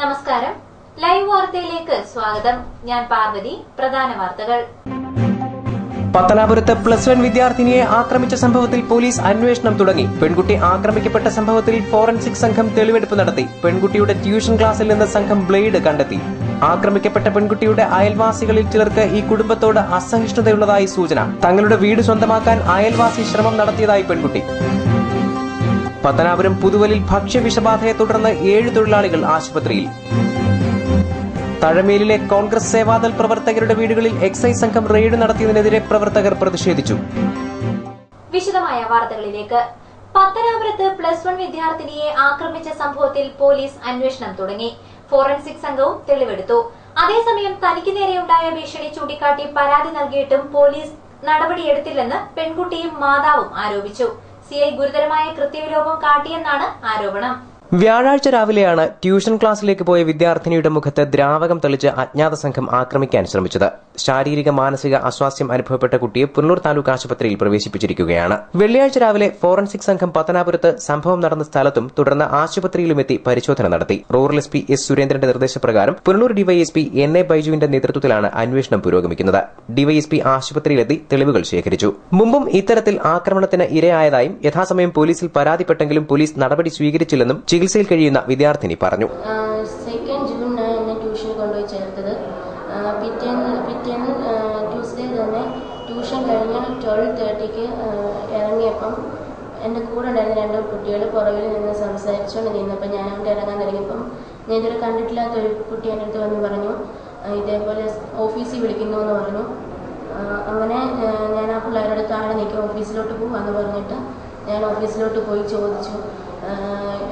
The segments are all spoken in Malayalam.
നമസ്കാരം. ലൈവ് വാർത്തയിലേക്ക് സ്വാഗതം. ഞാൻ പാർവതി. പ്രധാന വാർത്തകൾ. പത്തനാപുരത്ത് +1 വിദ്യാർത്ഥിനിയെ ആക്രമിച്ച സംഭവത്തിൽ പോലീസ് അന്വേഷണം തുടങ്ങി. പെൺകുട്ടി ആക്രമിക്കപ്പെട്ട സംഭവത്തിൽ ഫോറൻസിക് സംഘം തെളിവെടുപ്പ് നടത്തി. പെൺകുട്ടിയുടെ ട്യൂഷൻ ക്ലാസ്സിൽ നിന്ന് സംഘം ബ്ലേഡ് കണ്ടെത്തി. ആക്രമിക്കപ്പെട്ട പെൺകുട്ടിയുടെ അയൽവാസികളിൽ ചിലർക്ക് ഈ കുടുംബത്തോട് അസഹിഷ്ണുതയുള്ളതായി സൂചന. തങ്ങളുടെ വീട് സ്വന്തമാക്കാൻ അയൽവാസി ശ്രമം നടത്തിയതായി പെൺകുട്ടി. പത്തനാപുരം പുതുവലിൽ ഭക്ഷ്യവിഷബാധയെ തുടർന്ന് 7 തൊഴിലാളികൾ ആശുപത്രിയിൽ. തഴമേലിലെ കോൺഗ്രസ് സേവാദൾ പ്രവർത്തകരുടെ വീടുകളിൽ എക്സൈസ് സംഘം റെയ്ഡ് നടത്തിയതിനെതിരെ പ്രവർത്തകർ പ്രതിഷേധിച്ചു. വിശദമായ വാർത്തകളിലേക്ക്. പത്തനാപുരത്ത് +1 വിദ്യാർത്ഥിനിയെ ആക്രമിച്ച സംഭവത്തിൽ പോലീസ് അന്വേഷണം തുടങ്ങി. ഫോറൻസിക് സംഘവും തെളിവെടുത്തു. അതേസമയം തനിക്ക് നേരെയുണ്ടായ ഭീഷണി ചൂണ്ടിക്കാട്ടി പരാതി നൽകിയിട്ടും പോലീസ് നടപടിയെടുത്തില്ലെന്ന് പെൺകുട്ടിയും മാതാവും ആരോപിച്ചു. സിഐ ഗുരുതരമായ കൃത്യവിലോപം കാട്ടിയെന്നാണ് ആരോപണം. വ്യാഴാഴ്ച രാവിലെയാണ് ട്യൂഷൻ ക്ലാസ്സിലേക്ക് പോയ വിദ്യാർത്ഥിനിയുടെ മുഖത്ത് ദ്രാവകം തെളിച്ച് അജ്ഞാത സംഘം ആക്രമിക്കാൻ ശ്രമിച്ചത്. ശാരീരിക മാനസിക അസ്വാസ്ഥ്യം അനുഭവപ്പെട്ട കുട്ടിയെ പുനലൂർ താലൂക്ക് ആശുപത്രിയിൽ പ്രവേശിപ്പിച്ചിരിക്കുകയാണ്. വെള്ളിയാഴ്ച രാവിലെ ഫോറൻസിക് സംഘം പത്തനാപുരത്ത് സംഭവം നടന്ന സ്ഥലത്തും തുടർന്ന് ആശുപത്രിയിലുമെത്തി പരിശോധന നടത്തി. റൂറൽ എസ് പി എസ് സുരേന്ദ്രന്റെ നിർദ്ദേശപ്രകാരം പുനലൂർ ഡിവൈഎസ്പി NA ബൈജുവിന്റെ നേതൃത്വത്തിലാണ് അന്വേഷണം പുരോഗമിക്കുന്നത്. ഡിവൈഎസ്പി ആശുപത്രിയിലെത്തി തെളിവുകൾ ശേഖരിച്ചു. മുമ്പും ഇത്തരത്തിൽ ആക്രമണത്തിന് ഇരയായതായും യഥാസമയം പോലീസിൽ പരാതിപ്പെട്ടെങ്കിലും പോലീസ് നടപടി സ്വീകരിച്ചില്ലെന്നും ചികിത്സയിൽ കഴിയുന്ന വിദ്യാർത്ഥിനി പറഞ്ഞു. 2 ജൂണിനാണ് എന്നെ ട്യൂഷന് കൊണ്ടുപോയി ചേർത്തത്. പിറ്റേന്ന് ട്യൂസ്ഡേ തന്നെ ട്യൂഷൻ കഴിഞ്ഞ് 12:30 ഇറങ്ങിയപ്പം എൻ്റെ കൂടെ ഉണ്ടായിരുന്ന 2 കുട്ടികൾ പുറകിൽ നിന്ന് സംസാരിച്ചുകൊണ്ട് നിന്നപ്പോൾ ഞാൻ അവിടെ ഇറങ്ങാൻ തുടങ്ങിയപ്പം ഞാൻ ഇതുവരെ കണ്ടിട്ടില്ലാത്തൊരു കുട്ടി എൻ്റെ അടുത്ത് വന്ന് പറഞ്ഞു, ഇതേപോലെ ഓഫീസിൽ വിളിക്കുന്നു എന്ന് പറഞ്ഞു. അങ്ങനെ ഞാൻ ആ പിള്ളേരുടെ താഴെ നിൽക്കുക, ഓഫീസിലോട്ട് പോകാമെന്ന് പറഞ്ഞിട്ട് ഞാൻ ഓഫീസിലോട്ട് പോയി ചോദിച്ചു.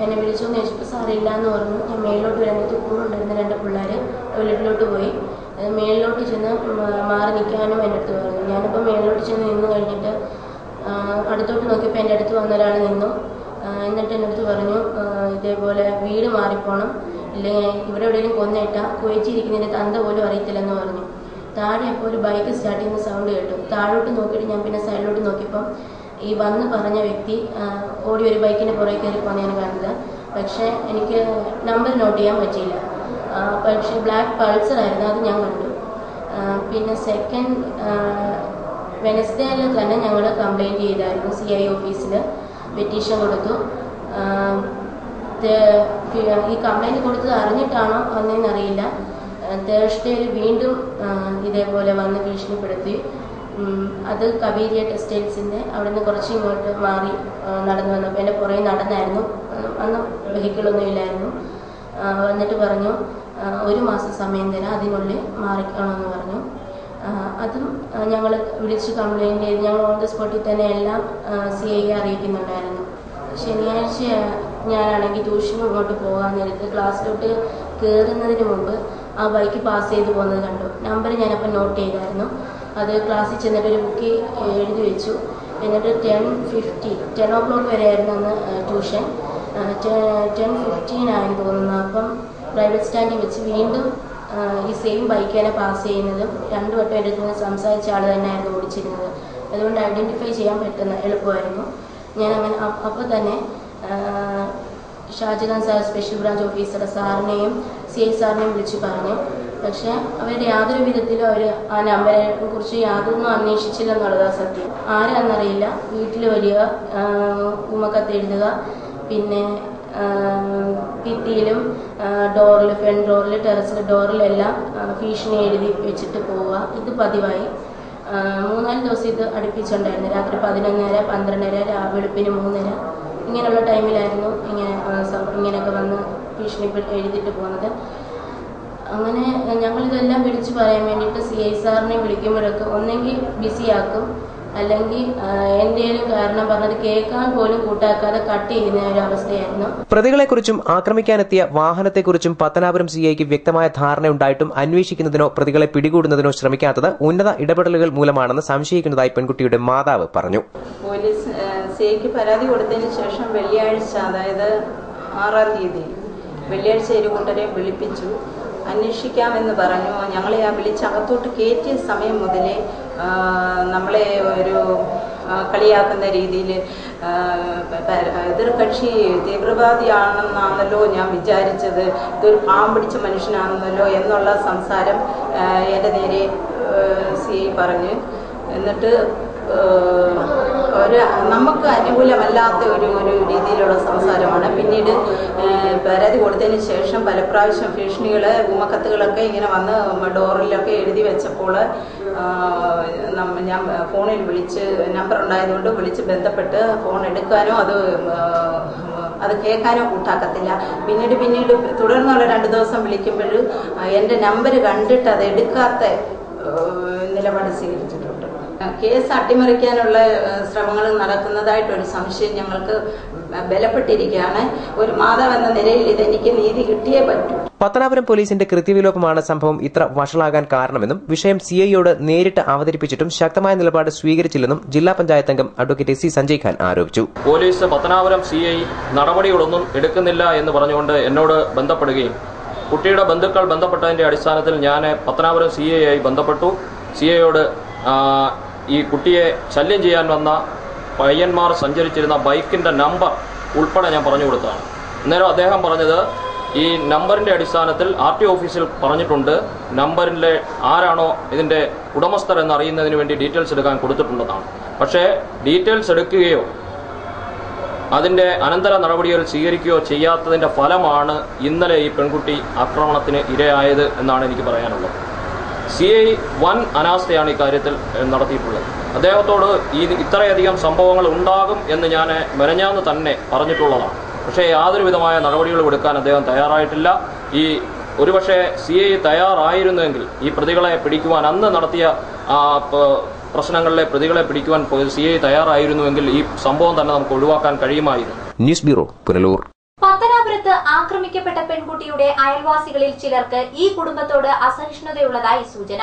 എന്നെ വിളിച്ചോന്ന് ചോദിച്ചപ്പോൾ സാറില്ല എന്ന് പറഞ്ഞു. ഞാൻ മേളിലോട്ട് വരുന്നിട്ട് കൂടെ ഉണ്ടായിരുന്ന 2 പിള്ളേർ ടോയ്ലറ്റിലോട്ട് പോയി. മേളിലോട്ട് ചെന്ന് മാറി നിൽക്കാനും എൻ്റെ അടുത്ത് പറഞ്ഞു. ഞാനിപ്പോൾ മേളിലോട്ട് ചെന്ന് നിന്ന് കഴിഞ്ഞിട്ട് അടുത്തോട്ട് നോക്കിയപ്പോൾ എൻ്റെ അടുത്ത് വന്ന ഒരാൾ നിന്നു. എന്നിട്ട് എൻ്റെ അടുത്ത് പറഞ്ഞു, ഇതേപോലെ വീട് മാറിപ്പോണം, ഇല്ലെങ്കിൽ ഇവിടെ എവിടെയെങ്കിലും കൊന്നിട്ടാൽ കുവച്ചിരിക്കുന്നതിൻ്റെ തന്ത പോലും അറിയത്തില്ലെന്ന് പറഞ്ഞു. താഴെ അപ്പോൾ ഒരു ബൈക്ക് സ്റ്റാർട്ട് ചെയ്യുന്ന സൗണ്ട് കേട്ടു. താഴോട്ട് നോക്കിയിട്ട് ഞാൻ പിന്നെ സൈഡിലോട്ട് നോക്കിയപ്പം ഈ വന്ന് പറഞ്ഞ വ്യക്തി ഓടി ഒരു ബൈക്കിൻ്റെ പുറകെ കയറി പോകുന്നതാണ് കണ്ടത്. പക്ഷേ എനിക്ക് നമ്പർ നോട്ട് ചെയ്യാൻ പറ്റിയില്ല. പക്ഷേ ബ്ലാക്ക് പൾസർ ആയിരുന്നു, അത് ഞാൻ കണ്ടു. പിന്നെ സെക്കൻഡ് വെനസ്ഡേയിൽ തന്നെ ഞങ്ങൾ കംപ്ലയിൻറ്റ് ചെയ്തായിരുന്നു. CI ഓഫീസിൽ പെറ്റീഷൻ കൊടുത്തു. ഈ കംപ്ലയിൻറ്റ് കൊടുത്തത് അറിഞ്ഞിട്ടാണോ വന്നതെന്നറിയില്ല. തേഴ്സ്ഡേയിൽ വീണ്ടും ഇതേപോലെ വന്ന് ഭീഷണിപ്പെടുത്തി. അത് കബീരിയ ടെക്സ്റ്റൈൽസിൻ്റെ അവിടെ നിന്ന് കുറച്ച് ഇങ്ങോട്ട് മാറി നടന്നു വന്നപ്പോൾ എൻ്റെ പുറകെ നടന്നായിരുന്നു. അന്ന് വെഹിക്കിളൊന്നും ഇല്ലായിരുന്നു. വന്നിട്ട് പറഞ്ഞു 1 മാസം സമയം തരാം, അതിനുള്ളിൽ മാറിക്കണമെന്ന് പറഞ്ഞു. അതും ഞങ്ങൾ വിളിച്ച് കംപ്ലയിൻറ്റ് ചെയ്ത് ഞങ്ങൾ ഓൺ ദ സ്പോട്ടിൽ തന്നെ എല്ലാം CI അറിയിക്കുന്നുണ്ടായിരുന്നു. ശനിയാഴ്ച ഞാനാണെങ്കിൽ ട്യൂഷന് ഇങ്ങോട്ട് പോകാൻ നേരത്ത് ക്ലാസ്സിലോട്ട് കയറുന്നതിന് മുമ്പ് ആ ബൈക്ക് പാസ് ചെയ്ത് പോകുന്നത് കണ്ടു. നമ്പർ ഞാനപ്പോൾ നോട്ട് ചെയ്തായിരുന്നു. അത് ക്ലാസ്സിൽ ചെന്നിട്ട് ഒരു ബുക്കിൽ എഴുതി വെച്ചു. എന്നിട്ട് 10 o'clock വരെയായിരുന്നു അന്ന് ട്യൂഷൻ. 10:15 ആയെന്ന് തോന്നുന്നു. അപ്പം പ്രൈവറ്റ് സ്റ്റാൻഡിൽ വെച്ച് വീണ്ടും ഈ സെയിം ബൈക്ക് തന്നെ പാസ് ചെയ്യുന്നതും 2 വട്ടം എൻ്റെ അടുത്ത് നിന്ന് സംസാരിച്ച ആൾ തന്നെയായിരുന്നു ഓടിച്ചിരുന്നത്. അതുകൊണ്ട് ഐഡൻറ്റിഫൈ ചെയ്യാൻ പറ്റുന്ന എളുപ്പമായിരുന്നു. ഞാനങ്ങനെ അപ്പോൾ തന്നെ Shajahan sir special branch officer സാറിനെയും CI സാറിനെയും വിളിച്ച് പറഞ്ഞു. പക്ഷേ അവരുടെ യാതൊരു വിധത്തിലും അവർ ആ നമ്പരെ കുറിച്ച് യാതൊന്നും അന്വേഷിച്ചില്ല എന്നുള്ളതാണ് സത്യം. ആരാന്നറിയില്ല. വീട്ടിൽ വരിക, ഉമ്മക്കത്ത് എഴുതുക, പിന്നെ ഭിത്തിയിലും ഡോറിൽ, ഫ്രണ്ട് ഡോറിൽ, ടെറസിലെ ഡോറിലെല്ലാം ഭീഷണി എഴുതി വെച്ചിട്ട് പോവുക. ഇത് പതിവായി 3-4 ദിവസം ഇത് അടുപ്പിച്ചുണ്ടായിരുന്നു. രാത്രി 11:30, 12:30, വെളുപ്പിന് 3:30 ഇങ്ങനെയുള്ള ടൈമിലായിരുന്നു ഇങ്ങനെയൊക്കെ വന്ന് ഭീഷണി എഴുതിയിട്ട് പോകുന്നത്. അങ്ങനെ ഞങ്ങളിതെല്ലാം വിളിച്ച് പറയാൻ വേണ്ടിയിട്ട് CI സാറിനെ വിളിക്കുമ്പോഴൊക്കെ ഒന്നെങ്കിൽ ബിസിയാക്കും, അല്ലെങ്കിൽ എന്തെങ്കിലും കാരണം പറഞ്ഞത് കേൾക്കാൻ പോലും കൂട്ടാക്കാതെ കട്ട് ചെയ്യുന്ന ഒരു അവസ്ഥയായിരുന്നു. പ്രതികളെക്കുറിച്ചും ആക്രമിക്കാനെത്തിയ വാഹനത്തെക്കുറിച്ചും പത്തനാപുരം CIക്ക് വ്യക്തമായ ധാരണയുണ്ടായിട്ടും അന്വേഷിക്കുന്നതിനോ പ്രതികളെ പിടികൂടുന്നതിനോ ശ്രമിക്കാത്തത് ഉന്നത ഇടപെടലുകൾ മൂലമാണെന്ന് സംശയിക്കുന്നതായി പെൺകുട്ടിയുടെ മാതാവ് പറഞ്ഞു. പോലീസ് CIക്ക് പരാതി കൊടുത്തതിന് ശേഷം വെള്ളിയാഴ്ച, അതായത് 6-ാം തീയതി വെള്ളിയാഴ്ച 2 കൂട്ടരെ വിളിപ്പിച്ചു. അന്വേഷിക്കാമെന്ന് പറഞ്ഞു. ഞങ്ങളെ ആ വിളിച്ചകത്തോട്ട് കയറ്റിയ സമയം മുതലേ നമ്മളെ ഒരു കളിയാക്കുന്ന രീതിയിൽ എതിർകക്ഷി തീവ്രവാദിയാണെന്നാണല്ലോ ഞാൻ വിചാരിച്ചത്, ഇതൊരു പാവം പിടിച്ച മനുഷ്യനാണെന്നല്ലോ എന്നുള്ള സംസാരം എൻ്റെ നേരെ CI പറഞ്ഞ്. എന്നിട്ട് നമുക്ക് അനുകൂലമല്ലാത്ത ഒരു രീതിയിലുള്ള സംസാരമാണ്. പിന്നീട് പരാതി കൊടുത്തതിന് ശേഷം പല പ്രാവശ്യം ഭീഷണികൾ, ഉമ്മക്കത്തുകളൊക്കെ ഇങ്ങനെ വന്ന് ഡോറിലൊക്കെ എഴുതി വെച്ചപ്പോൾ ഞാൻ ഫോണിൽ വിളിച്ച്, നമ്പർ ഉണ്ടായതുകൊണ്ട് വിളിച്ച് ബന്ധപ്പെട്ട് ഫോൺ എടുക്കാനോ അത് കേൾക്കാനോ കൂട്ടാക്കത്തില്ല. പിന്നീട് തുടർന്നുള്ള 2 ദിവസം വിളിക്കുമ്പോൾ എൻ്റെ നമ്പർ കണ്ടിട്ട് അത് എടുക്കാത്ത നിലപാട് സ്വീകരിച്ചിട്ടുണ്ട്. കേസ് അട്ടിമറിക്കാനുള്ള ശ്രമങ്ങൾ നടക്കുന്നതായിട്ടൊരു സംശയം ഞങ്ങൾക്ക് ബലപ്പെട്ടിരിക്കുകയാണ്. ഒരു മാതാവ് എന്ന നിലയിൽ ഇതെനിക്ക് നീതി കിട്ടിയേ പറ്റൂ. പത്തനാപുരം പോലീസിന്റെ കൃത്യവിലോപമാണ് സംഭവം ഇത്ര വഷളാകാൻ കാരണമെന്നും വിഷയം CIയോട് നേരിട്ട് അവതരിപ്പിച്ചിട്ടും ശക്തമായ നിലപാട് സ്വീകരിച്ചില്ലെന്നും ജില്ലാ പഞ്ചായത്ത് അംഗം അഡ്വക്കേറ്റ് സി സഞ്ജയ് ഖാൻ ആരോപിച്ചു. പോലീസ് പത്തനാപുരം CI നടപടികളൊന്നും എടുക്കുന്നില്ല എന്ന് പറഞ്ഞുകൊണ്ട് എന്നോട് ബന്ധപ്പെടുകയും കുട്ടിയുടെ ബന്ധുക്കൾ ബന്ധപ്പെട്ടതിന്റെ അടിസ്ഥാനത്തിൽ ഞാൻ പത്തനാപുരം CIയായി ബന്ധപ്പെട്ടു. CIയോട് ഈ കുട്ടിയെ ശല്യം ചെയ്യാൻ വന്ന പയ്യന്മാർ സഞ്ചരിച്ചിരുന്ന ബൈക്കിന്റെ നമ്പർ ഉൾപ്പെടെ ഞാൻ പറഞ്ഞു കൊടുത്തതാണ്. അന്നേരം അദ്ദേഹം പറഞ്ഞത് ഈ നമ്പറിന്റെ അടിസ്ഥാനത്തിൽ RTO ഓഫീസിൽ പറഞ്ഞിട്ടുണ്ട്, നമ്പറിലെ ആരാണോ ഇതിന്റെ ഉടമസ്ഥർ എന്നറിയുന്നതിന് വേണ്ടി ഡീറ്റെയിൽസ് എടുക്കാൻ കൊടുത്തിട്ടുണ്ടെന്നാണ്. പക്ഷേ ഡീറ്റെയിൽസ് എടുക്കുകയോ അതിന്റെ അനന്തര നടപടികൾ സ്വീകരിക്കുകയോ ചെയ്യാത്തതിന്റെ ഫലമാണ് ഇന്നലെ ഈ പെൺകുട്ടി ആക്രമണത്തിന് ഇരയായത് എന്നാണ് എനിക്ക് പറയാനുള്ളത്. CI വൻ അനാസ്ഥയാണ് ഇക്കാര്യത്തിൽ നടത്തിയിട്ടുള്ളത്. അദ്ദേഹത്തോട് ഇത്രയധികം സംഭവങ്ങൾ ഉണ്ടാകും എന്ന് ഞാൻ മെനഞ്ഞാന്ന് തന്നെ പറഞ്ഞിട്ടുള്ളതാണ്. പക്ഷേ യാതൊരു വിധമായ നടപടികളും എടുക്കാൻ അദ്ദേഹം തയ്യാറായിട്ടില്ല. ഒരുപക്ഷെ CI തയ്യാറായിരുന്നെങ്കിൽ ഈ പ്രതികളെ പിടിക്കുവാൻ, അന്ന് നടത്തിയ പ്രശ്നങ്ങളിലെ പ്രതികളെ പിടിക്കുവാൻ CI തയ്യാറായിരുന്നുവെങ്കിൽ ഈ സംഭവം തന്നെ നമുക്ക് ഒഴിവാക്കാൻ കഴിയുമായിരുന്നു. News bureau, Punalur. പത്തനാപുരത്ത് ആക്രമിക്കപ്പെട്ട പെൺകുട്ടിയുടെ അയൽവാസികളിൽ ചിലർക്ക് ഈ കുടുംബത്തോട് അസഹിഷ്ണുതയുള്ളതായി സൂചന.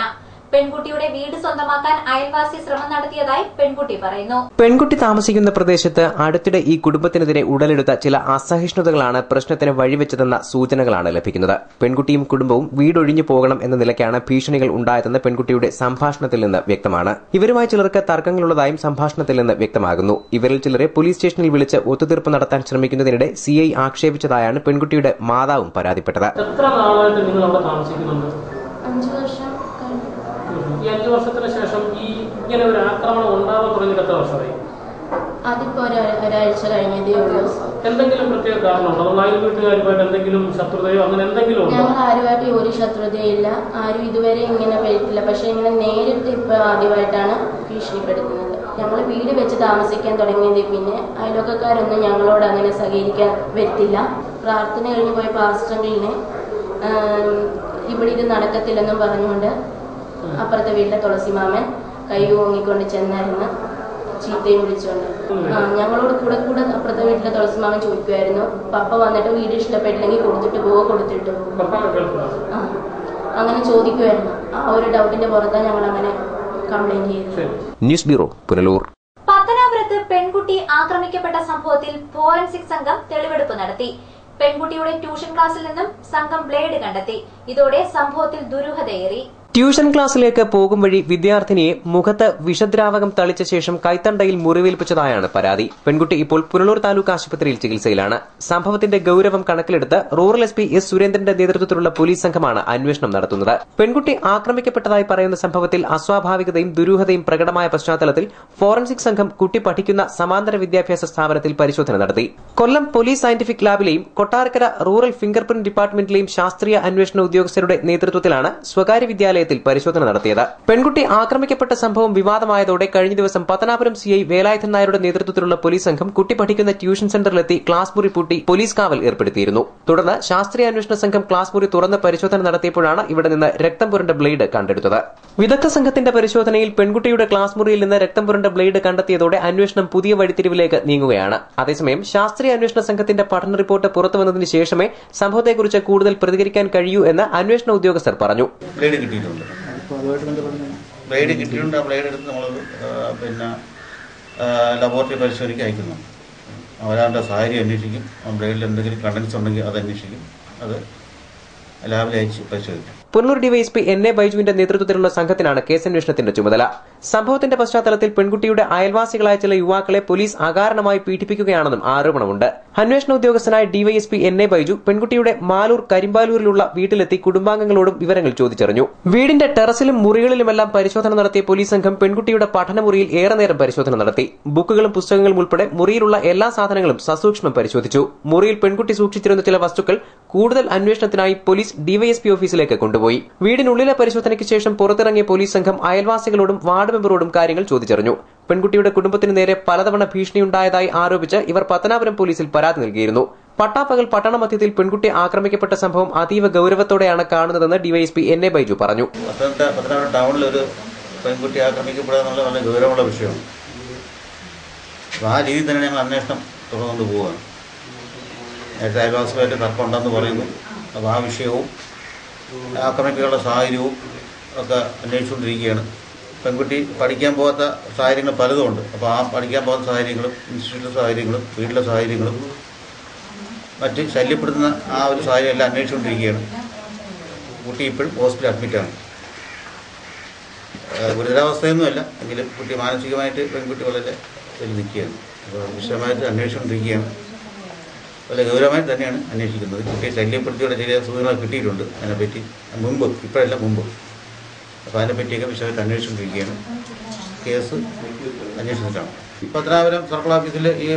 പെൺകുട്ടിയുടെ വീട് സ്വന്തമാക്കാൻ അയൽവാസി ശ്രമം നടത്തിയതായി പെൺകുട്ടി പറയുന്നു. പെൺകുട്ടി താമസിക്കുന്ന പ്രദേശത്ത് അടുത്തിടെ ഈ കുടുംബത്തിനെതിരെ ഉടലെടുത്ത ചില അസഹിഷ്ണുതകളാണ് പ്രശ്നത്തിന് വഴിവെച്ചതെന്ന സൂചനകളാണ് ലഭിക്കുന്നത്. പെൺകുട്ടിയും കുടുംബവും വീടൊഴിഞ്ഞു പോകണം എന്ന നിലയ്ക്കാണ് ഭീഷണികൾ ഉണ്ടായതെന്ന് പെൺകുട്ടിയുടെ സംഭാഷണത്തിൽ നിന്ന് വ്യക്തമാണ്. ഇവരുമായി ചിലർക്ക് തർക്കങ്ങളുള്ളതായും സംഭാഷണത്തിൽ നിന്ന് വ്യക്തമാകുന്നു. ഇവരിൽ ചിലരെ പോലീസ് സ്റ്റേഷനിൽ വിളിച്ച് ഒത്തുതീർപ്പ് നടത്താൻ ശ്രമിക്കുന്നതിനിടെ CI ആക്ഷേപിച്ചതായാണ് പെൺകുട്ടിയുടെ മാതാവും പരാതിപ്പെട്ടത്. 5 വർഷം. ഈ 5 വർഷത്തിന് ശേഷം ഇങ്ങനെ ഒരു ആക്രമണം ഉണ്ടാവാൻ തുടങ്ങിയിട്ട് എത്ര വർഷമായി? അതിപ്പോ ഒരാഴ്ച കഴിഞ്ഞതേ ഉള്ളൂ. എന്തെങ്കിലും പ്രത്യേക കാരണമുണ്ടോ? അയൽ വീട്ടുകാരുമായിട്ട് എന്തെങ്കിലും ശത്രുതയോ അങ്ങനെ എന്തെങ്കിലും ഉണ്ടോ? ഞങ്ങൾ ആരുമായിട്ട് ഒരു ശത്രുതയില്ല, ആരും ഇതുവരെ ഇങ്ങനെ വരില്ല. പക്ഷെ ഇങ്ങനെ നേരിട്ട് ഇപ്പൊ ആദ്യമായിട്ടാണ് ഭീഷണിപ്പെടുത്തുന്നത്. ഞങ്ങൾ വീട് വെച്ച് താമസിക്കാൻ തുടങ്ങിയത് പിന്നെ അയൽവക്കക്കാരൊന്നും ഞങ്ങളോട് അങ്ങനെ സഹകരിക്കാൻ വരത്തില്ല. പ്രാർത്ഥന കഴിഞ്ഞ് പോയ പാസ്റ്ററിനെ ഇവിടെ ഇത് നടക്കത്തില്ലെന്നും പറഞ്ഞുകൊണ്ട് അപ്പുറത്തെ വീട്ടിലെ തുളസി മാമൻ കൈ ഓങ്ങിക്കൊണ്ട് ചെന്നായിരുന്നു ചീത്തയും വിളിച്ചുകൊണ്ട്. ഞങ്ങളോട് കൂടെ അപ്പുറത്തെ വീട്ടിലെ തുളസി മാമൻ ചോദിക്കുമായിരുന്നു, പപ്പ വന്നിട്ട് വീട് ഇഷ്ടപ്പെട്ടില്ലെങ്കിൽ കൊടുത്തിട്ട് പോകും. അങ്ങനെ ചോദിക്കുമായിരുന്നു. ആ ഒരു ഡൗട്ടിന്റെ പുറത്താണ് ഞങ്ങൾ അങ്ങനെ കംപ്ലൈന്റ് ചെയ്തത്. News bureau, Punalur. പത്തനാപുരത്ത് പെൺകുട്ടി ആക്രമിക്കപ്പെട്ട സംഭവത്തിൽ ഫോറൻസിക് സംഘം തെളിവെടുപ്പ് നടത്തി. പെൺകുട്ടിയുടെ ട്യൂഷൻ ക്ലാസ്സിൽ നിന്നും സംഘം ബ്ലേഡ് കണ്ടെത്തി. ഇതോടെ സംഭവത്തിൽ ദുരൂഹതയേറി. ട്യൂഷൻ ക്ലാസ്സിലേക്ക് പോകും വഴി വിദ്യാർത്ഥിനിയെ മുഖത്ത് വിഷദ്രാവകം തളിച്ച ശേഷം കൈത്തണ്ടയിൽ മുറിവേൽപ്പിച്ചതായാണ് പരാതി. പെൺകുട്ടി ഇപ്പോൾ പുനലൂർ താലൂക്ക് ആശുപത്രിയിൽ ചികിത്സയിലാണ്. സംഭവത്തിന്റെ ഗൌരവം കണക്കിലെടുത്ത് റൂറൽ SP S സുരേന്ദ്രന്റെ നേതൃത്വത്തിലുള്ള പോലീസ് സംഘമാണ് അന്വേഷണം നടത്തുന്നത്. പെൺകുട്ടി ആക്രമിക്കപ്പെട്ടതായി പറയുന്ന സംഭവത്തിൽ അസ്വാഭാവികതയും ദുരൂഹതയും പ്രകടമായ പശ്ചാത്തലത്തിൽ ഫോറൻസിക് സംഘം കുട്ടി പഠിക്കുന്ന സമാന്തര വിദ്യാഭ്യാസ സ്ഥാപനത്തിൽ പരിശോധന നടത്തി. കൊല്ലം പോലീസ് സയന്റിഫിക് ലാബിലെയും കൊട്ടാരക്കര റൂറൽ ഫിംഗർ പ്രിന്റ് ഡിപ്പാർട്ട്മെന്റിലെയും ശാസ്ത്രീയ അന്വേഷണ ഉദ്യോഗസ്ഥരുടെ നേതൃത്വത്തിലാണ് സ്വകാര്യ വിദ്യാലയത്തിൽ പരിശോധന നടത്തിയത്. പെൺകുട്ടി ആക്രമിക്കപ്പെട്ട സംഭവം വിവാദമായതോടെ കഴിഞ്ഞ ദിവസം പത്തനാപുരം CI വേലായുധൻ നായരുടെ നേതൃത്വത്തിലുള്ള പോലീസ് സംഘം കുട്ടി പഠിക്കുന്ന ട്യൂഷൻ സെന്ററിലെത്തി ക്ലാസ് മുറി പൂട്ടി പോലീസ് കാവൽ ഏർപ്പെടുത്തിയിരുന്നു. തുടർന്ന് ശാസ്ത്രീയ അന്വേഷണ സംഘം ക്ലാസ് മുറി തുറന്ന് പരിശോധന നടത്തിയപ്പോഴാണ് ഇവിടെ നിന്ന് രക്തം പുരണ്ട ബ്ലേഡ് കണ്ടെടുത്തത്. വിദഗ്ധ സംഘത്തിന്റെ പരിശോധനയിൽ പെൺകുട്ടിയുടെ ക്ലാസ് മുറിയിൽ നിന്ന് രക്തം പുരണ്ട ബ്ലേഡ് കണ്ടെത്തിയതോടെ അന്വേഷണം പുതിയ വഴിത്തിരിവിലേക്ക് നീങ്ങുകയാണ്. അതേസമയം ശാസ്ത്രീയ അന്വേഷണ സംഘത്തിന്റെ പഠന റിപ്പോർട്ട് പുറത്തുവന്നതിന് ശേഷമേ സംഭവത്തെക്കുറിച്ച് കൂടുതൽ പ്രതികരിക്കാൻ കഴിയൂ എന്ന് അന്വേഷണ ഉദ്യോഗസ്ഥർ പറഞ്ഞു. ബ്ലേഡ് കിട്ടിയിട്ടുണ്ട്. ആ ബ്ലേഡ് എടുത്ത് നമ്മൾ ലബോറട്ടറി പരിശോധനയ്ക്ക് അയക്കുന്നു. അവരാണ്ട് സാഹചര്യം അന്വേഷിക്കും. ആ ബ്ലേഡിൽ എന്തെങ്കിലും കണ്ടൻസ് ഉണ്ടെങ്കിൽ അത് അന്വേഷിക്കും. അത് ലാബിൽ അയച്ച് പരിശോധിക്കും. പുനലൂർ ഡിവൈഎസ്പി എൻ.എ. ബൈജുവിന്റെ നേതൃത്വത്തിലുള്ള സംഘത്തിനാണ് കേസന്വേഷണത്തിന്റെ ചുമതല. സംഭവത്തിന്റെ പശ്ചാത്തലത്തിൽ പെൺകുട്ടിയുടെ അയൽവാസികളായ ചില യുവാക്കളെ പോലീസ് അകാരണമായി പീഡിപ്പിക്കുകയാണെന്നും ആരോപണമുണ്ട്. അന്വേഷണ ഉദ്യോഗസ്ഥനായ ഡിവൈഎസ്പി എൻ.എ. ബൈജു പെൺകുട്ടിയുടെ മാലൂർ കരിമ്പാലൂരിലുള്ള വീട്ടിലെത്തി കുടുംബാംഗങ്ങളോടും വിവരങ്ങൾ ചോദിച്ചറിഞ്ഞു. വീടിന്റെ ടെറസിലും മുറികളിലുമെല്ലാം പരിശോധന നടത്തിയ പോലീസ് സംഘം പെൺകുട്ടിയുടെ പഠനമുറിയിൽ ഏറെ നേരം പരിശോധന നടത്തി. ബുക്കുകളും പുസ്തകങ്ങളും ഉൾപ്പെടെ മുറിയിലുള്ള എല്ലാ സാധനങ്ങളും സസൂക്ഷ്മം പരിശോധിച്ചു. മുറിയിൽ പെൺകുട്ടി സൂക്ഷിച്ചിരുന്ന ചില വസ്തുക്കൾ കൂടുതൽ അന്വേഷണത്തിനായി പോലീസ് ഡിവൈഎസ്പി ഓഫീസിലേക്ക് കൊണ്ടുപോയി. വീടിനുള്ളിലെ പരിശോധനയ്ക്ക് ശേഷം പുറത്തിറങ്ങിയ പോലീസ് സംഘം അയൽവാസികളോടും വാർഡ് മെമ്പറോടും കാര്യങ്ങൾ ചോദിച്ചറിഞ്ഞു. പെൺകുട്ടിയുടെ കുടുംബത്തിന് നേരെ പലതവണ ഭീഷണിയുണ്ടായതായി ആരോപിച്ച് ഇവർ പത്തനാപുരം പോലീസിൽ പരാതി നൽകിയിരുന്നു. പട്ടാപ്പകൽ പട്ടണമധ്യത്തിൽ പെൺകുട്ടി ആക്രമിക്കപ്പെട്ട സംഭവം അതീവ ഗൌരവത്തോടെയാണ് കാണുന്നതെന്ന് ഡിവൈഎസ്പി എൻ.എ. ബൈജു പറഞ്ഞു. പത്തനാപുരം ടൗണിൽ ഒരു പെൺകുട്ടി ആക്രമിക്കപ്പെടുക എന്നുള്ള വളരെ ഗൗരവമുള്ള വിഷയമാണ്. ആ രീതിയിൽ തന്നെ ഞങ്ങൾ അന്വേഷണം തുടർന്നുകൊണ്ട് പോവുകയാണ്. നേരത്തെ അയൽവാസികളായിട്ട് തർക്കമുണ്ടെന്ന് പറയുന്നു. അപ്പോൾ ആ വിഷയവും ആക്രമിക്കാനുള്ള സാഹചര്യവും ഒക്കെ അന്വേഷിച്ചുകൊണ്ടിരിക്കുകയാണ്. പെൺകുട്ടി പഠിക്കാൻ പോകാത്ത സാഹചര്യങ്ങൾ പലതുമുണ്ട്. അപ്പോൾ ആ പഠിക്കാൻ പോകാത്ത സാഹചര്യങ്ങളും ഇൻസ്റ്റിറ്റ്യൂട്ടിലെ സാഹചര്യങ്ങളും വീട്ടിലെ സാഹചര്യങ്ങളും മറ്റ് ശല്യപ്പെടുത്തുന്ന ആ ഒരു സാഹചര്യം എല്ലാം അന്വേഷിച്ചുകൊണ്ടിരിക്കുകയാണ്. കുട്ടി ഇപ്പോഴും ഹോസ്പിറ്റലിൽ അഡ്മിറ്റാണ്. ഗുരുതരാവസ്ഥയൊന്നുമല്ല, എങ്കിലും കുട്ടി മാനസികമായിട്ട് പെൺകുട്ടി വളരെ നിൽക്കുകയാണ്. അപ്പോൾ വിശദമായിട്ട് അന്വേഷിച്ചുകൊണ്ടിരിക്കുകയാണ്. വളരെ ഗൗരവമായി തന്നെയാണ് അന്വേഷിക്കുന്നത്. കുട്ടിയെ ശല്യപ്പെടുത്തിയുള്ള ചെറിയ സൂചനകൾ കിട്ടിയിട്ടുണ്ട്. അതിനെപ്പറ്റി മുമ്പ്, ഇപ്പോഴല്ല മുമ്പ്. അപ്പോൾ അതിനെപ്പറ്റിയൊക്കെ വിശദമായിട്ട് അന്വേഷിച്ചുകൊണ്ടിരിക്കുകയാണ്. കേസ് അന്വേഷിച്ചിട്ടാണ്. പത്തനാപുരം സർക്കിൾ ഓഫീസിൽ ഈ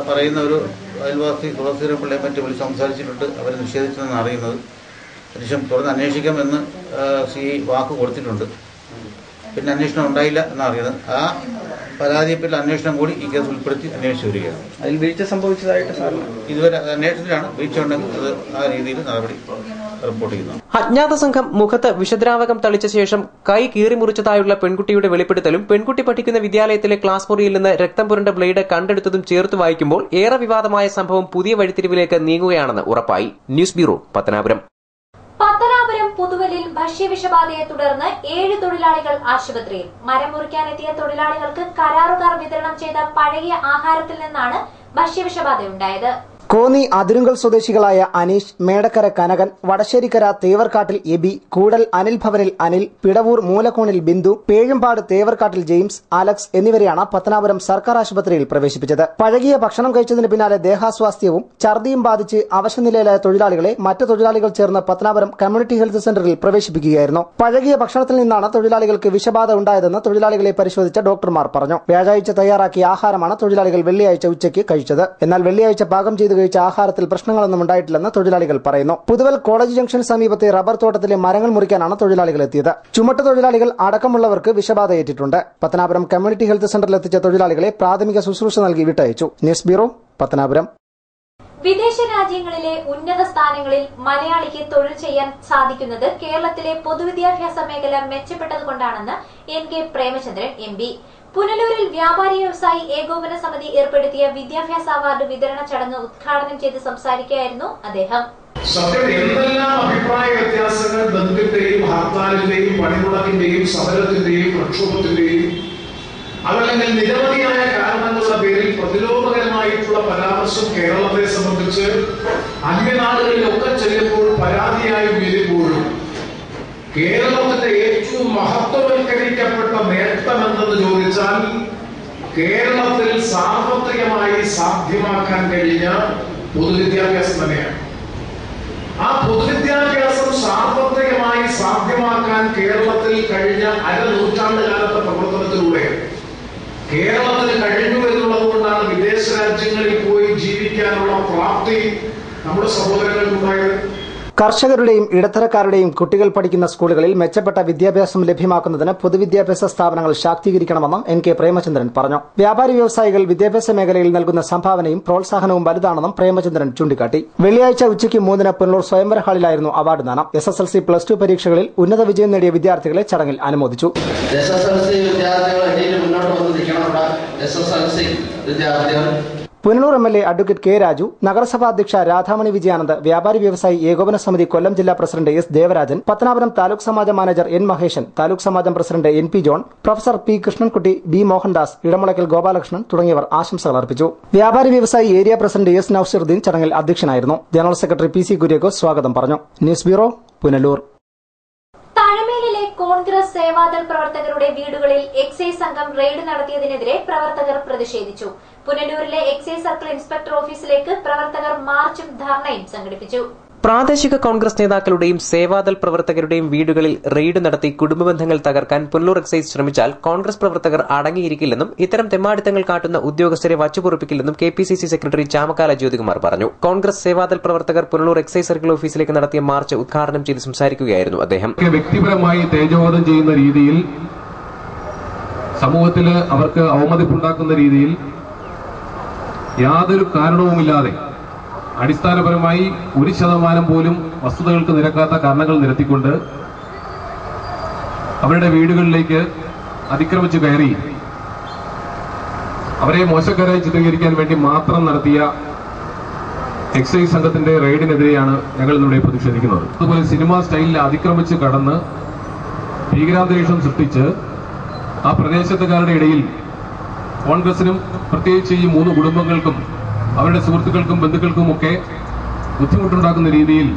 പറയുന്ന ഒരു അയൽവാസി തുളസീരം പിള്ളയെ പറ്റി വിളിച്ച് സംസാരിച്ചിട്ടുണ്ട്. അവർ നിഷേധിച്ചതെന്ന് അറിയുന്നത്. അതിനുശേഷം തുടർന്ന് അന്വേഷിക്കാമെന്ന് CI വാക്ക് കൊടുത്തിട്ടുണ്ട്. പിന്നെ അന്വേഷണം ഉണ്ടായില്ല എന്നറിയുന്നത്. ആ പരാതിയെപ്പറ്റി അന്വേഷണം കൂടി ഈ കേസ് ഉൾപ്പെടുത്തി അന്വേഷിച്ചു വരികയാണ്. അതിൽ വീഴ്ച സംഭവിച്ചതായിട്ട് ഇതുവരെ അന്വേഷണത്തിലാണ്. വീഴ്ച ഉണ്ടെങ്കിൽ അത് ആ രീതിയിൽ നടപടി റിപ്പോർട്ട് ചെയ്യുന്നു. അജ്ഞാത സംഘം മുഖത്ത് വിഷദ്രാവകം തളിച്ച ശേഷം കൈ കീറിമുറിച്ചതായുള്ള പെൺകുട്ടിയുടെ വെളിപ്പെടുത്തലും പെൺകുട്ടി പഠിക്കുന്ന വിദ്യാലയത്തിലെ ക്ലാസ് മുറിയിൽ നിന്ന് രക്തം പുരണ്ട ബ്ലേഡ് കണ്ടെടുത്തതും ചേർത്ത് വായിക്കുമ്പോൾ ഏറെ വിവാദമായ സംഭവം പുതിയ വഴിത്തിരിവിലേക്ക് നീങ്ങുകയാണെന്ന് ഉറപ്പായി. News bureau, Pathanapuram. പത്തനാപുരം പുതുവലിൽ ഭക്ഷ്യവിഷബാധയെ തുടർന്ന് 7 തൊഴിലാളികൾ ആശുപത്രിയിൽ. മരം മുറിക്കാനെത്തിയ തൊഴിലാളികൾക്ക് കരാറുകാർ വിതരണം ചെയ്ത പഴകിയ ആഹാരത്തിൽ നിന്നാണ് ഭക്ഷ്യവിഷബാധയുണ്ടായത്. കോന്നി അതിരുങ്കൽ സ്വദേശികളായ അനീഷ്, മേടക്കര കനകൻ, വടശ്ശേരിക്കര തേവർക്കാട്ടിൽ എബി, കൂടൽ അനിൽ ഭവനിൽ അനിൽ, പിടവൂർ മൂലക്കോണിൽ ബിന്ദു, പേഴുംപാട് തേവർക്കാട്ടിൽ ജെയിംസ്, അലക്സ് എന്നിവരെയാണ് പത്തനാപുരം സർക്കാർ ആശുപത്രിയിൽ പ്രവേശിപ്പിച്ചത്. പഴകിയ ഭക്ഷണം കഴിച്ചതിന് പിന്നാലെ ദേഹാസ്വാസ്ഥ്യവും ഛർദിയും ബാധിച്ച് അവശനിലയിലായ തൊഴിലാളികളെ മറ്റ് തൊഴിലാളികൾ ചേർന്ന് പത്തനാപുരം കമ്മ്യൂണിറ്റി ഹെൽത്ത് സെന്ററിൽ പ്രവേശിപ്പിക്കുകയായിരുന്നു. പഴകിയ ഭക്ഷണത്തിൽ നിന്നാണ് തൊഴിലാളികൾക്ക് വിഷബാധ ഉണ്ടായതെന്ന് തൊഴിലാളികളെ പരിശോധിച്ച ഡോക്ടർമാർ പറഞ്ഞു. വ്യാഴാഴ്ച തയ്യാറാക്കിയ ആഹാരമാണ് തൊഴിലാളികൾ വെള്ളിയാഴ്ച ഉച്ചയ്ക്ക് കഴിച്ചത്. എന്നാൽ വെള്ളിയാഴ്ച പാകം ചെയ്ത് കഴിച്ച ആഹാരത്തിൽ പ്രശ്നങ്ങളൊന്നും ഉണ്ടായിട്ടില്ലെന്ന് തൊഴിലാളികൾ പറയുന്നു. പുതുവൽ കോളേജ് ജംഗ്ഷൻ സമീപത്തെ റബ്ബർ തോട്ടത്തിലെ മരങ്ങൾ മുറിക്കാനാണ് തൊഴിലാളികൾ എത്തിയത്. ചുമട്ട് തൊഴിലാളികൾ അടക്കമുള്ളവർക്ക് വിഷബാധയേറ്റിട്ടുണ്ട്. പത്തനാപുരം കമ്മ്യൂണിറ്റി ഹെൽത്ത് സെന്ററിൽ എത്തിച്ച തൊഴിലാളികളെ പ്രാഥമിക ശുശ്രൂഷ നൽകി വിട്ടയച്ചു. News bureau, Pathanapuram. വിദേശ രാജ്യങ്ങളിലെ ഉന്നത സ്ഥാനങ്ങളിൽ മലയാളിക്ക് തൊഴിൽ ചെയ്യാൻ സാധിക്കുന്നത് കേരളത്തിലെ പൊതുവിദ്യാഭ്യാസ മേഖല മെച്ചപ്പെട്ടതുകൊണ്ടാണെന്ന് NK പ്രേമചന്ദ്രൻ MP. പുനലൂരിൽ വ്യാപാരി വ്യവസായി ഏകോപന സമിതി ഏർപ്പെടുത്തിയ വിദ്യാഭ്യാസ അവാർഡ് വിതരണ ചടങ്ങ് ഉദ്ഘാടനം ചെയ്ത് സംസാരിക്കുകയായിരുന്നു അദ്ദേഹം. എന്തെല്ലാം അഭിപ്രായ വ്യത്യാസങ്ങൾ ബന്ധത്തിന്റെയും ഹർത്താലിന്റെയും പണിമുടക്കിന്റെയും സമരത്തിന്റെയും പ്രക്ഷോഭത്തിന്റെയും അതല്ലെങ്കിൽ നിരവധിയായ കാരണങ്ങളുടെ പേരിൽ പ്രതിലോമകരമായിട്ടുള്ള പരാമർശം കേരളത്തെ സംബന്ധിച്ച് അന്യനാടുകളിലൊക്കെ ചെല്ലുമ്പോൾ പരാതിയായി വരുമ്പോഴും കേരളത്തിന്റെ ഏറ്റവും മഹത്വവൽക്കരിക്കപ്പെട്ട നേട്ടമെന്തെന്ന് ചോദിച്ചാൽ കേരളത്തിൽ സാർവത്രികമായി സാധ്യമാക്കാൻ കഴിഞ്ഞ പൊതുവിദ്യാഭ്യാസം തന്നെയാണ്. ആ പൊതുവിദ്യാഭ്യാസം സാർവത്രികമായി സാധ്യമാക്കാൻ കേരളത്തിൽ കഴിഞ്ഞ അരനൂറ്റാണ്ട് കാലത്തെ പ്രവർത്തനത്തിലൂടെ കേരളത്തിന് കഴിഞ്ഞു എന്നുള്ളത് കൊണ്ടാണ് വിദേശ രാജ്യങ്ങളിൽ പോയി ജീവിക്കാനുള്ള പ്രാപ്തി നമ്മുടെ സഹോദരങ്ങൾക്കുണ്ടായത്. കർഷകരുടെയും ഇടത്തരക്കാരുടെയും കുട്ടികൾ പഠിക്കുന്ന സ്കൂളുകളിൽ മെച്ചപ്പെട്ട വിദ്യാഭ്യാസം ലഭ്യമാക്കുന്നതിന് പൊതുവിദ്യാഭ്യാസ സ്ഥാപനങ്ങൾ ശാക്തീകരിക്കണമെന്നും NK പ്രേമചന്ദ്രൻ പറഞ്ഞു. വ്യാപാരി വ്യവസായികൾ വിദ്യാഭ്യാസ മേഖലയിൽ നൽകുന്ന സംഭാവനയും പ്രോത്സാഹനവും വലുതാണെന്നും പ്രേമചന്ദ്രൻ ചൂണ്ടിക്കാട്ടി. വെള്ളിയാഴ്ച ഉച്ചയ്ക്ക് 3 പുനലൂർ സ്വയംവര ഹാളിലായിരുന്നു അവാർഡ് ദാനം. SSLC, +2 പരീക്ഷകളിൽ ഉന്നത വിജയം നേടിയ വിദ്യാർത്ഥികളെ ചടങ്ങിൽ അനുമോദിച്ചു. Punalur MLA advocate K. Raju, നഗരസഭാ അധ്യക്ഷ രാധാമണി വിജയാനന്ദ്, വ്യാപാരി വ്യവസായി ഏകോപന സമിതി കൊല്ലം ജില്ലാ പ്രസിഡന്റ് S. ദേവരാജൻ, പത്തനാപുരം താലൂക്ക് സമാജം മാനേജർ N. മഹേശൻ, താലൂക്ക് സമാജം president NP John, professor P. Krishnankutty, B. Mohandas, Edamulakkal Gopalakrishnan തുടങ്ങിയവർ ആശംസകൾ അർപ്പിച്ചു. വ്യാപാരി വ്യവസായി ഏരിയ പ്രസിഡന്റ് S. നൌഷറുദ്ദീൻ ചടങ്ങിൽ അധ്യക്ഷനായിരുന്നു. General secretary PC. കുര്യാക്കോസ് സ്വാഗതം പറഞ്ഞു. News bureau, Punalur. തഴമേലിലെ കോൺഗ്രസ് സേവാദൾ പ്രവർത്തകരുടെ വീടുകളിൽ എക്സൈസ് സംഘം റെയ്ഡ് നടത്തിയതിനെതിരെ പ്രവർത്തകർ പ്രതിഷേധിച്ചു. പുനലൂരിലെ എക്സൈസ് സർക്കിൾ ഇൻസ്പെക്ടർ ഓഫീസിലേക്ക് പ്രവർത്തകർ മാർച്ചും ധർണയും സംഘടിപ്പിച്ചു. പ്രാദേശിക കോൺഗ്രസ് നേതാക്കളുടെയും സേവാദൾ പ്രവർത്തകരുടെയും വീടുകളിൽ റെയ്ഡ് നടത്തി കുടുംബ ബന്ധങ്ങൾ തകർക്കാൻ പുനലൂർ എക്സൈസ് ശ്രമിച്ചാൽ കോൺഗ്രസ് പ്രവർത്തകർ അടങ്ങിയിരിക്കില്ലെന്നും ഇത്തരം തെമ്മാടിത്തങ്ങൾ കാട്ടുന്ന ഉദ്യോഗസ്ഥരെ വച്ചുപൊറുപ്പിക്കില്ലെന്നും KPCC സെക്രട്ടറി ചാമക്കാല ജ്യോതികുമാർ പറഞ്ഞു. കോൺഗ്രസ് സേവാദൾ പ്രവർത്തകർ പുനലൂർ എക്സൈസ് സർക്കിൾ ഓഫീസിലേക്ക് നടത്തിയ മാർച്ച് ഉദ്ഘാടനം ചെയ്ത് സംസാരിക്കുകയായിരുന്നു അദ്ദേഹം. വ്യക്തിപരമായി തേജോവധം ചെയ്യുന്ന രീതിയിൽ, സമൂഹത്തിൽ അവർക്ക് അവമതിപ്പുണ്ടാക്കുന്ന രീതിയിൽ യാതൊരു കാരണവുമില്ലാതെ അടിസ്ഥാനപരമായി 1% പോലും വസ്തുതകൾക്ക് നിരക്കാത്ത കാരണങ്ങൾ നിരത്തിക്കൊണ്ട് അവരുടെ വീടുകളിലേക്ക് അതിക്രമിച്ചു കയറി അവരെ മോശക്കാരായി ചിത്രീകരിക്കാൻ വേണ്ടി മാത്രം നടത്തിയ എക്സൈസ് സംഘത്തിന്റെ റെയ്ഡിനെതിരെയാണ് ഞങ്ങൾ ഇന്നിവിടെ പ്രതിഷേധിക്കുന്നത്. അതുപോലെ സിനിമാ സ്റ്റൈലിൽ അതിക്രമിച്ച് കടന്ന് ഭീകരാന്തരീക്ഷം സൃഷ്ടിച്ച് ആ പ്രദേശത്തുകാരുടെ ഇടയിൽ കോൺഗ്രസിനും പ്രത്യേകിച്ച് ഈ 3 കുടുംബങ്ങൾക്കും അവരുടെ സുഹൃത്തുക്കൾക്കും ബന്ധുക്കൾക്കുമൊക്കെ ബുദ്ധിമുട്ടുണ്ടാക്കുന്ന രീതിയിൽ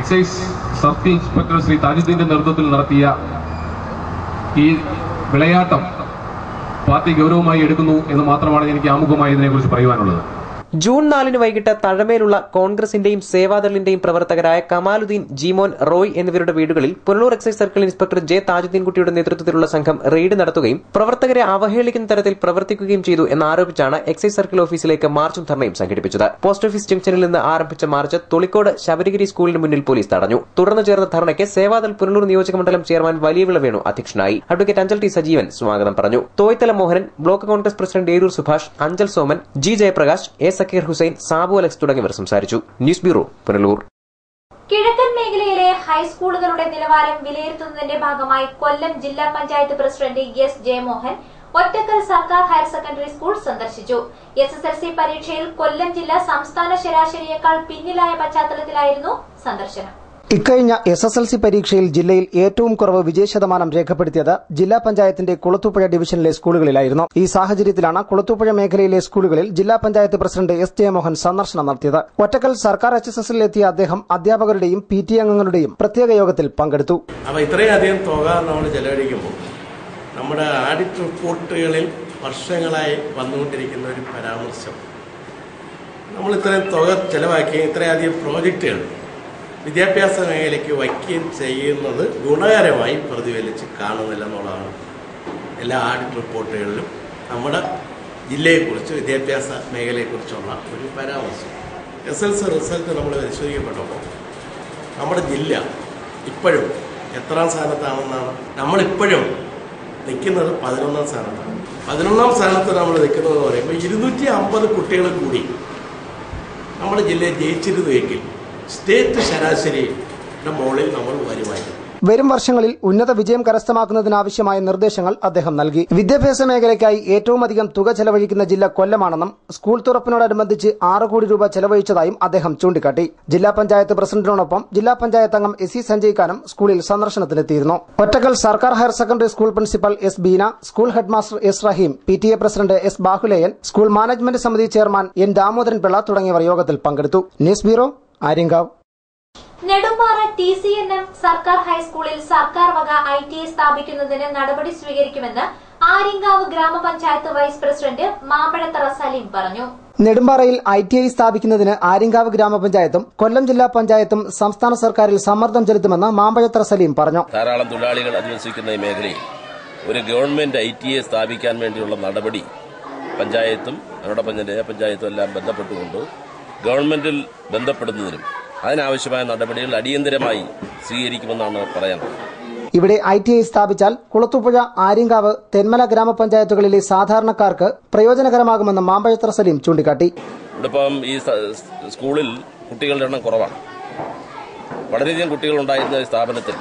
എക്സൈസ് സർക്കിൾ ഇൻസ്പെക്ടർ ശ്രീ താജുദ്ദീന്റെ നേതൃത്വത്തിൽ നടത്തിയ ഈ വിളയാട്ടം പാർട്ടി ഗൗരവമായി എടുക്കുന്നു എന്ന് മാത്രമാണ് എനിക്ക് ആമുഖമായി ഇതിനെക്കുറിച്ച് പറയുവാനുള്ളത്. ജൂൺ 4 വൈകിട്ട് തഴമേലുള്ള കോൺഗ്രസിന്റെയും സേവാദളിന്റെയും പ്രവർത്തകരായ കമാലുദ്ദീൻ, ജിമോൻ, റോയ് എന്നിവരുടെ വീടുകളിൽ Punalur excise circle inspector J താജുദ്ദീൻകുട്ടിയുടെ നേതൃത്വത്തിലുള്ള സംഘം റെയ്ഡ് നടത്തുകയും പ്രവർത്തകരെ അവഹേളിക്കുന്ന തരത്തിൽ പ്രവർത്തിക്കുകയും ചെയ്തു എന്നാരോപിച്ചാണ് എക്സൈസ് സർക്കിൾ ഓഫീസിലേക്ക് മാർച്ചും ധർണയും സംഘടിപ്പിച്ചത്. പോസ്റ്റ് ഓഫീസ് ജംഗ്ഷനിൽ നിന്ന് ആരംഭിച്ച മാർച്ച് തൊളിക്കോട് ശബരിഗിരി സ്കൂളിന് മുന്നിൽ പോലീസ് തടഞ്ഞു. തുടർന്ന് ചേർന്ന ധർണയ്ക്ക് സേവാദൾ പുനലൂർ നിയോജകമണ്ഡലം ചെയർമാൻ വലിയവിള വേണു അധ്യക്ഷനായി. അഡ്വക്കേറ്റ് അഞ്ചൽ ടി സജീവൻ സ്വാഗതം പറഞ്ഞു. Thoythala Mohanan, block Congress president Eroor Subhash, Anchal Soman, G Jayaprakash, A Sakeer Hussain, Sabu Alex തുടങ്ങിയവർ സംസാരിച്ചു. News bureau, Punalur. കിഴക്കൻ മേഖലയിലെ ഹൈസ്കൂളുകളുടെ നിലവാരം വിലയിരുത്തുന്നതിന്റെ ഭാഗമായി കൊല്ലം ജില്ലാ പഞ്ചായത്ത് പ്രസിഡന്റ് എസ് ജയമോഹൻ ഒറ്റക്കൽ സർക്കാർ ഹയർ സെക്കൻഡറി സ്കൂൾ സന്ദർശിച്ചു. SSLC പരീക്ഷയിൽ കൊല്ലം ജില്ല സംസ്ഥാന ശരാശരിയേക്കാൾ പിന്നിലായ പശ്ചാത്തലത്തിലായിരുന്നു സന്ദർശനം. ഇക്കഴിഞ്ഞ SSLC പരീക്ഷയിൽ ജില്ലയിൽ ഏറ്റവും കുറവ് വിജയശതമാനം രേഖപ്പെടുത്തിയത് ജില്ലാ പഞ്ചായത്തിന്റെ കുളത്തൂപ്പുഴ ഡിവിഷനിലെ സ്കൂളുകളിലായിരുന്നു. ഈ സാഹചര്യത്തിലാണ് കുളത്തൂപ്പുഴ മേഖലയിലെ സ്കൂളുകളിൽ ജില്ലാ പഞ്ചായത്ത് പ്രസിഡന്റ് എസ് ജയമോഹൻ സന്ദർശനം നടത്തിയത്. ഒറ്റക്കൽ സർക്കാർ HSSൽ-എത്തിയ അദ്ദേഹം അധ്യാപകരുടെയും PTA അംഗങ്ങളുടെയും പ്രത്യേക യോഗത്തിൽ പങ്കെടുത്തു. ഇത്രയധികം തുക നമ്മൾ ചെലവഴിക്കുമ്പോൾ നമ്മുടെ ആഡിറ്റ് റിപ്പോർട്ടുകളിൽ വർഷങ്ങളായി വന്നുകൊണ്ടിരിക്കുന്ന ഒരു പരാമർശം, നമ്മൾ ഇത്രയും തുക ചെലവാക്കി ഇത്രയധികം പ്രോജക്റ്റുകൾ വിദ്യാഭ്യാസ മേഖലയ്ക്ക് വയ്ക്കുകയും ചെയ്യുന്നത് ഗുണകരമായി പ്രതിഫലിച്ച് കാണുന്നില്ല എന്നുള്ളതാണ് എല്ലാ ആഡിറ്റ് റിപ്പോർട്ടുകളിലും നമ്മുടെ ജില്ലയെക്കുറിച്ച്, വിദ്യാഭ്യാസ മേഖലയെക്കുറിച്ചുള്ള ഒരു പരാമർശം. SSLC റിസൾട്ട് നമ്മൾ പരിശോധിക്കപ്പെട്ടപ്പോൾ നമ്മുടെ ജില്ല ഇപ്പോഴും എത്രാം സ്ഥാനത്താണെന്നാണ്? നമ്മളിപ്പോഴും നിൽക്കുന്നത് 11ാം സ്ഥാനത്താണ്. 11ാം സ്ഥാനത്ത് നമ്മൾ നിൽക്കുന്നതെന്ന് പറയുമ്പോൾ 250 കുട്ടികൾ കൂടി നമ്മുടെ ജില്ലയിൽ ജയിച്ചിരുന്നുവെങ്കിൽ സ്റ്റേറ്റ് ശരാശരിയുടെ മുകളിൽ നമ്മൾ വരുമായിരുന്നു. വരും വർഷങ്ങളിൽ ഉന്നത വിജയം കരസ്ഥമാക്കുന്നതിനാവശ്യമായ നിർദ്ദേശങ്ങൾ അദ്ദേഹം നൽകി. വിദ്യാഭ്യാസ മേഖലയ്ക്കായി ഏറ്റവും അധികം തുക ചെലവഴിക്കുന്ന ജില്ല കൊല്ലമാണെന്നും സ്കൂൾ തുറപ്പിനോടനുബന്ധിച്ച് 6 കോടി രൂപ ചെലവഴിച്ചതായും അദ്ദേഹം ചൂണ്ടിക്കാട്ടി. ജില്ലാ പഞ്ചായത്ത് പ്രസിഡന്റിനൊപ്പം ജില്ലാ പഞ്ചായത്ത് അംഗം SE സഞ്ജയ് ഖാനും സ്കൂളിൽ സന്ദർശനത്തിനെത്തിയിരുന്നു. ഒറ്റക്കൽ സർക്കാർ higher secondary school principal S Beena, school headmaster S റഹീം, PTA president S Bahuleyan, school management സമിതി ചെയർമാൻ N ദാമോദരൻ പിള്ള തുടങ്ങിയവർ യോഗത്തിൽ പങ്കെടുത്തു. News bureau, Aryankavu. Nedumpara TCNM സർക്കാർ ഹൈസ്കൂളിൽ സർക്കാർ വക ITI സ്ഥാപിക്കുന്നതിന് നടപടി സ്വീകരിക്കുമെന്ന് ആര്യങ്കാവ് ഗ്രാമപഞ്ചായത്ത് വൈസ് പ്രസിഡന്റ് മാമ്പഴത്തറ സലീം പറഞ്ഞു. നെടുമ്പാറയിൽ ITI സ്ഥാപിക്കുന്നതിന് ആര്യങ്കാവ് ഗ്രാമപഞ്ചായത്തും കൊല്ലം ജില്ലാ പഞ്ചായത്തും സംസ്ഥാന സർക്കാരിൽ സമ്മർദ്ദം ചെലുത്തുമെന്ന് മാമ്പഴത്തറ സലീം പറഞ്ഞു. ധാരാളം തൊഴിലാളികൾ അധിവസിക്കുന്ന ഈ മേഖലയിൽ ഒരു ഗവൺമെന്റ് ITI സ്ഥാപിക്കാൻ വേണ്ടിയുള്ള നടപടി പഞ്ചായത്തും അവരുടെ പഞ്ചായത്തും എല്ലാം ബന്ധപ്പെട്ടുകൊണ്ട് ഗവൺമെന്റിൽ ബന്ധപ്പെടുന്നതിനും അതിനാവശ്യമായ നടപടികൾ അടിയന്തരമായി സ്വീകരിക്കുമെന്നാണ് പറയാനുള്ളത്. ഇവിടെ ITI സ്ഥാപിച്ചാൽ കുളത്തൂപ്പുഴ, ആര്യങ്കാവ്, തെന്മല ഗ്രാമപഞ്ചായത്തുകളിലെ സാധാരണക്കാർക്ക് പ്രയോജനകരമാകുമെന്ന് മാമ്പഴത്തറ സലീം ചൂണ്ടിക്കാട്ടി. ഇവിടിപ്പം ഈ സ്കൂളിൽ കുട്ടികളുടെ എണ്ണം കുറവാണ്. വളരെയധികം കുട്ടികളുണ്ടായിരുന്ന ഈ സ്ഥാപനത്തിൽ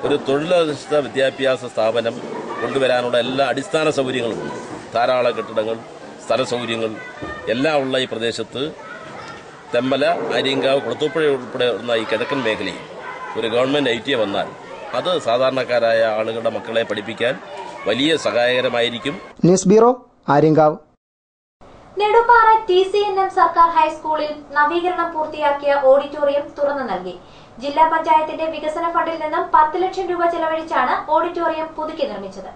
ഒരു തൊഴിലധിഷ്ഠിത വിദ്യാഭ്യാസ സ്ഥാപനം കൊണ്ടുവരാനുള്ള എല്ലാ അടിസ്ഥാന സൗകര്യങ്ങളും ഉണ്ട്. ധാരാളം കെട്ടിടങ്ങൾ, സ്ഥല സൗകര്യങ്ങൾ എല്ലാം ഉള്ള ഈ പ്രദേശത്ത് തെമ്മല, ആര്യങ്കാവ്, കുളത്തൂപ്പുഴ ഉൾപ്പെടെ ഉള്ള ഈ കിഴക്കൻ മേഖലയിൽ ഒരു ഗവൺമെന്റ് ITI വന്നാൽ അത് സാധാരണക്കാരായ ആളുകളുടെ മക്കളെ പഠിപ്പിക്കാൻ വലിയ സഹായകരമായിരിക്കും. News bureau, Aryankavu. Nedumpara TCNM സർക്കാർ ഹൈസ്കൂളിൽ നവീകരണം പൂർത്തിയാക്കിയ ഓഡിറ്റോറിയം തുറന്നു നൽകി. ജില്ലാ പഞ്ചായത്തിന്റെ വികസന ഫണ്ടിൽ നിന്നും 10 ലക്ഷം രൂപ ചെലവഴിച്ചാണ് ഓഡിറ്റോറിയം പുതുക്കി നിർമ്മിച്ചത്.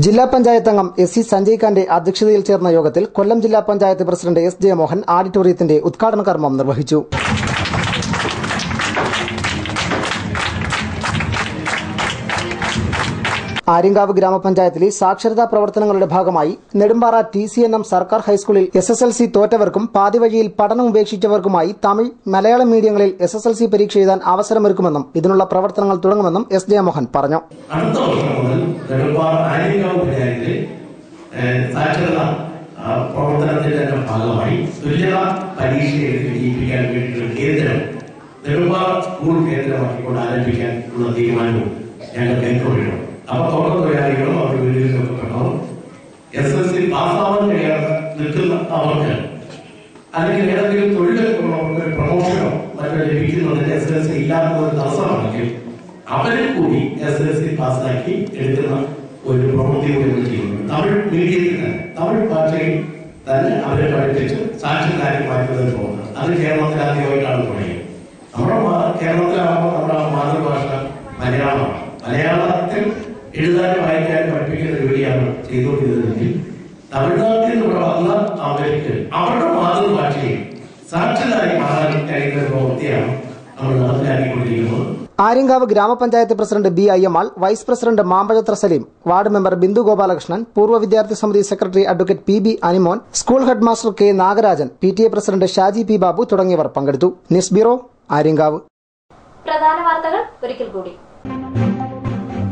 ജില്ലാ പഞ്ചായത്ത് അംഗം എസ് സി സഞ്ജയ് ഖാന്റെ അധ്യക്ഷതയിൽ ചേർന്ന യോഗത്തിൽ കൊല്ലം ജില്ലാ പഞ്ചായത്ത് പ്രസിഡന്റ് എസ് ജയമോഹൻ ഓഡിറ്റോറിയത്തിന്റെ ഉദ്ഘാടന കർമ്മം നിർവഹിച്ചു. ആര്യങ്കാവ് ഗ്രാമപഞ്ചായത്തിലെ സാക്ഷരതാ പ്രവർത്തനങ്ങളുടെ ഭാഗമായി നെടുമ്പാറ TCNM സർക്കാർ ഹൈസ്കൂളിൽ SSLC തോറ്റവർക്കും പാതിവഴിയിൽ പഠനം ഉപേക്ഷിച്ചവർക്കുമായി തമിഴ് മലയാളം മീഡിയങ്ങളിൽ SSLC പരീക്ഷ എഴുതാൻ അവസരമൊരുക്കുമെന്നും ഇതിനുള്ള പ്രവർത്തനങ്ങൾ തുടങ്ങുമെന്നും എസ് ജയമോഹൻ പറഞ്ഞു. അടുത്ത വർഷം മുതൽ നെടുമ്പാറ ആര്യങ്കാവ് പഞ്ചായത്തിലെ സാക്ഷരതാ പ്രവർത്തനത്തിന്റെ ഭാഗമായി തുല്യതാ പരീക്ഷ എഴുതി വിജയിപ്പിക്കാൻ വേണ്ടിയിട്ടുള്ള കേന്ദ്രം നെടുമ്പാറ സ്കൂൾ കേന്ദ്രമാക്കിക്കൊണ്ട് ആരംഭിക്കാനുള്ള തീരുമാനവും ഞങ്ങൾ കൈക്കൊള്ളിക്കണം. അപ്പൊ തോട്ടം തൊഴിലാളികളും അവർ വീടുകളിലൊക്കെ SSLC പാസ്സാവാൻ കഴിയാതെ നിൽക്കുന്ന അവർക്ക് അല്ലെങ്കിൽ ഏതെങ്കിലും തൊഴിലുള്ളവർക്ക് പ്രമോഷനോ മറ്റോ ലഭിക്കുന്നതിന് SSLC ഇല്ലാത്ത ഒരു തടസ്സമാണെങ്കിൽ അവരിൽ കൂടി SSLC പാസ്സാക്കി എടുക്കുന്ന ഒരു പ്രവൃത്തി കൂടി ചെയ്യുന്നു. തമിഴ് മീഡിയത്തിൽ തന്നെ തമിഴ് ഭാഷയിൽ തന്നെ അവരെ പഠിപ്പിച്ച് സാക്ഷരതാക്കി മാറ്റുന്നതിന് പോകുന്നത് അത് കേരളത്തിൽ ആദ്യമായിട്ടാണ് തുടങ്ങിയത്. നമ്മുടെ കേരളത്തിലാകുമ്പോൾ നമ്മുടെ മാതൃഭാഷ മലയാളമാണ്. മലയാളത്തിൽ എഴുതാനും വായിക്കാനും പഠിപ്പിക്കുന്ന ജോലിയാണ് ചെയ്തുകൊണ്ടിരുന്നതെങ്കിൽ തമിഴ്നാട്ടിൽ നിന്ന് വന്ന അവർക്ക് അവരുടെ മാതൃഭാഷയിൽ സാക്ഷരതായി മാറാൻ കഴിയുന്ന പ്രവൃത്തിയാണ് നമ്മൾ നടപ്പിലാക്കിക്കൊണ്ടിരിക്കുന്നത്. Aryankavu gramapanchayat president B Ayyammal, vice president Mampazhathara Saleem, ward member Bindu Gopalakrishnan, പൂർവ്വ വിദ്യാർത്ഥി സമിതി secretary advocate PB Animon, school head master K Nagarajan, PTA president Shaji P Babu തുടങ്ങിയവർ പങ്കെടുത്തു. News bureau, Aryankavu. പ്രധാന വാർത്തകൾ ഒരിക്കൽ കൂടി.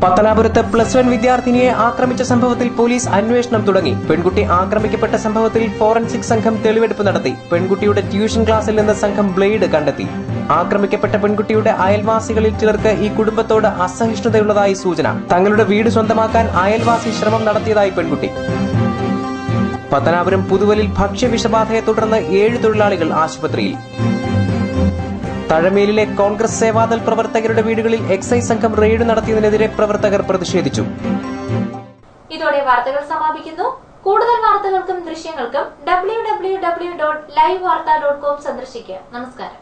പത്തനാപുരത്ത് +1 വിദ്യാർത്ഥിനിയെ ആക്രമിച്ച സംഭവത്തിൽ പോലീസ് അന്വേഷണം തുടങ്ങി. പെൺകുട്ടി ആക്രമിക്കപ്പെട്ട സംഭവത്തിൽ ഫോറൻസിക് സംഘം തെളിവെടുപ്പ് നടത്തി. പെൺകുട്ടിയുടെ ട്യൂഷൻ ക്ലാസ്സിൽ നിന്ന് സംഘം ബ്ലേഡ് കണ്ടെത്തി. ആക്രമിക്കപ്പെട്ട പെൺകുട്ടിയുടെ അയൽവാസികളിൽ ചിലർക്ക് ഈ കുടുംബത്തോട് അസഹിഷ്ണുതയുള്ളതായി സൂചന. തങ്ങളുടെ വീട് സ്വന്തമാക്കാൻ അയൽവാസി ശ്രമം നടത്തിയതായി പെൺകുട്ടി. പത്തനാപുരം പുതുവലിൽ ഭക്ഷ്യവിഷബാധയെ തുടർന്ന് 7 തൊഴിലാളികൾ ആശുപത്രിയിൽ. തഴമേലിലെ കോൺഗ്രസ് സേവാദൾ പ്രവർത്തകരുടെ വീടുകളിൽ എക്സൈസ് സംഘം റെയ്ഡ് നടത്തിയതിനെതിരെ പ്രവർത്തകർ പ്രതിഷേധിച്ചു. ഇതോടെ വാർത്തകൾ സമാപിക്കുന്നു. കൂടുതൽ വാർത്തകൾക്കും ദൃശ്യങ്ങൾക്കും www.livevarta.com സന്ദർശിക്കുക. നമസ്കാരം.